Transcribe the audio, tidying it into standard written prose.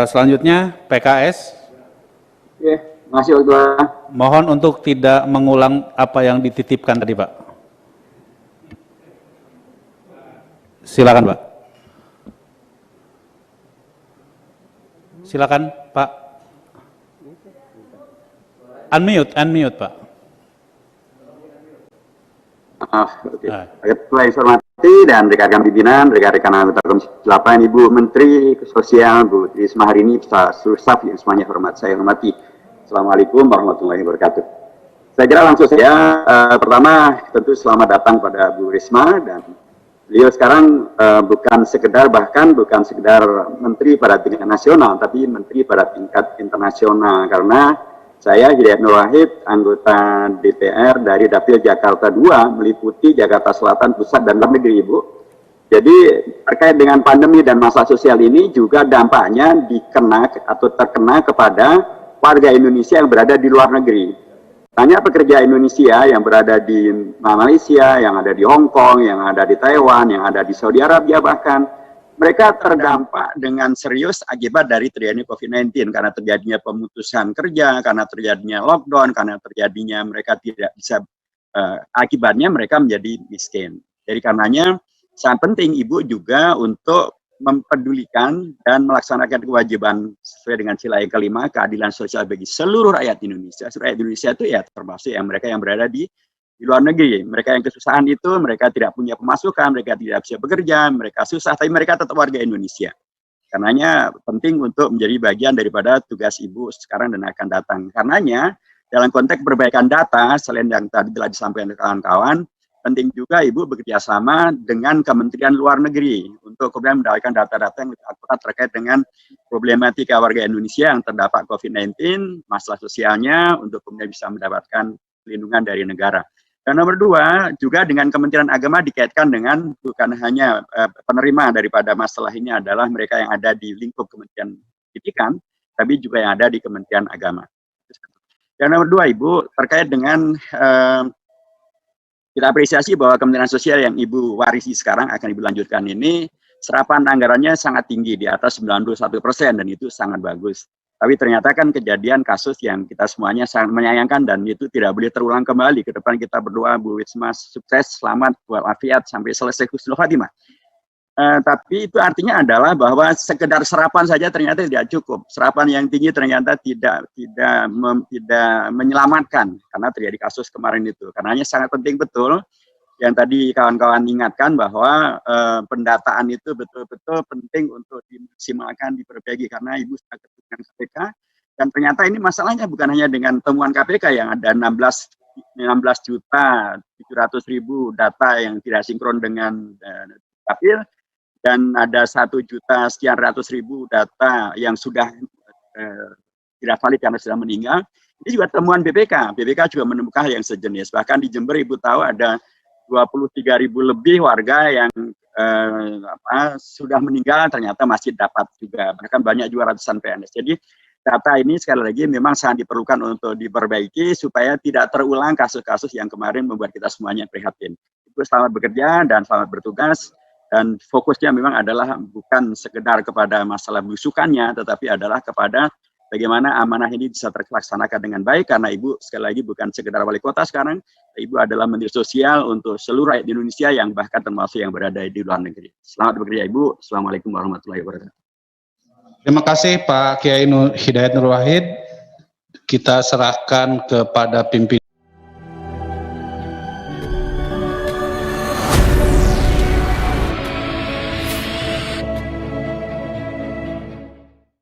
Selanjutnya PKS. Oke, makasih Pak. Mohon untuk tidak mengulang apa yang dititipkan tadi, Pak. Silakan, Pak. Silakan, Pak. Unmute, Pak. Oke. Baik, saya hormati dan rekan-rekan pimpinan, rekan-rekan anggota Komisi 8, Ibu Menteri Sosial, Bu Risma hari ini, beserta seluruh staf yang semuanya saya hormati. Assalamualaikum warahmatullahi wabarakatuh. Saya kira langsung saja, pertama tentu selamat datang pada Bu Risma, dan beliau sekarang bukan sekedar menteri pada tingkat nasional, tapi menteri pada tingkat internasional, karena saya Hidayat Nur Wahid, anggota DPR dari Dapil Jakarta II, meliputi Jakarta Selatan, Pusat, dan Luar Negeri, Ibu. Jadi terkait dengan pandemi dan masalah sosial ini juga dampaknya terkena kepada warga Indonesia yang berada di luar negeri. Banyak pekerja Indonesia yang berada di Malaysia, yang ada di Hong Kong, yang ada di Taiwan, yang ada di Saudi Arabia bahkan, mereka terdampak dengan serius akibat dari terjadinya COVID-19, karena terjadinya pemutusan kerja, karena terjadinya lockdown, karena terjadinya mereka tidak bisa, akibatnya mereka menjadi miskin. Jadi karenanya sangat penting Ibu juga untuk mempedulikan dan melaksanakan kewajiban sesuai dengan sila yang kelima, keadilan sosial bagi seluruh rakyat Indonesia. Seluruh rakyat Indonesia itu ya termasuk yang mereka yang berada di luar negeri. Mereka yang kesusahan itu, mereka tidak punya pemasukan, mereka tidak bisa bekerja, mereka susah, tapi mereka tetap warga Indonesia. Karenanya penting untuk menjadi bagian daripada tugas Ibu sekarang dan akan datang. Karenanya dalam konteks perbaikan data, selain yang tadi telah disampaikan kawan-kawan, penting juga Ibu bekerja sama dengan Kementerian Luar Negeri untuk kemudian mendapatkan data-data yang lebih akurat terkait dengan problematika warga Indonesia yang terdampak COVID-19, masalah sosialnya, untuk kemudian bisa mendapatkan perlindungan dari negara. Dan nomor dua, juga dengan Kementerian Agama dikaitkan dengan bukan hanya penerima daripada masalah ini adalah mereka yang ada di lingkup Kementerian Pendidikan, tapi juga yang ada di Kementerian Agama. Dan nomor dua, Ibu, terkait dengan kita apresiasi bahwa Kementerian Sosial yang Ibu warisi sekarang akan Ibu lanjutkan ini, serapan anggarannya sangat tinggi, di atas 91%, dan itu sangat bagus. Tapi ternyata kan kejadian kasus yang kita semuanya sangat menyayangkan dan itu tidak boleh terulang kembali. Ke depan kita berdoa Bu Risma sukses, selamat, walafiat sampai selesai husnul khatimah. Tapi itu artinya adalah bahwa sekedar serapan saja ternyata tidak cukup. Serapan yang tinggi ternyata tidak menyelamatkan karena terjadi kasus kemarin itu. Karenanya sangat penting betul yang tadi kawan-kawan ingatkan bahwa pendataan itu betul-betul penting untuk dimaksimalkan, diperbaiki, karena Ibu sudah ketemu dengan KPK, dan ternyata ini masalahnya bukan hanya dengan temuan KPK yang ada 16.700.000 data yang tidak sinkron dengan dapil, dan ada 1.700.000 data yang sudah tidak valid karena sudah meninggal. Ini juga temuan BPK. BPK juga menemukan hal yang sejenis. Bahkan di Jember Ibu tahu ada 23.000 lebih warga yang sudah meninggal ternyata masih dapat juga, bahkan banyak juga ratusan PNS. Jadi data ini sekali lagi memang sangat diperlukan untuk diperbaiki supaya tidak terulang kasus-kasus yang kemarin membuat kita semuanya prihatin. Itu selamat bekerja dan selamat bertugas, dan fokusnya memang adalah bukan sekedar kepada masalah belusukannya, tetapi adalah kepada bagaimana amanah ini bisa terlaksanakan dengan baik, karena Ibu sekali lagi bukan sekedar wali kota sekarang, Ibu adalah menteri sosial untuk seluruh rakyat Indonesia yang bahkan termasuk yang berada di luar negeri. Selamat bekerja Ibu. Assalamualaikum warahmatullahi wabarakatuh. Terima kasih Pak Kiai Hidayat Nur Wahid. Kita serahkan kepada pimpinan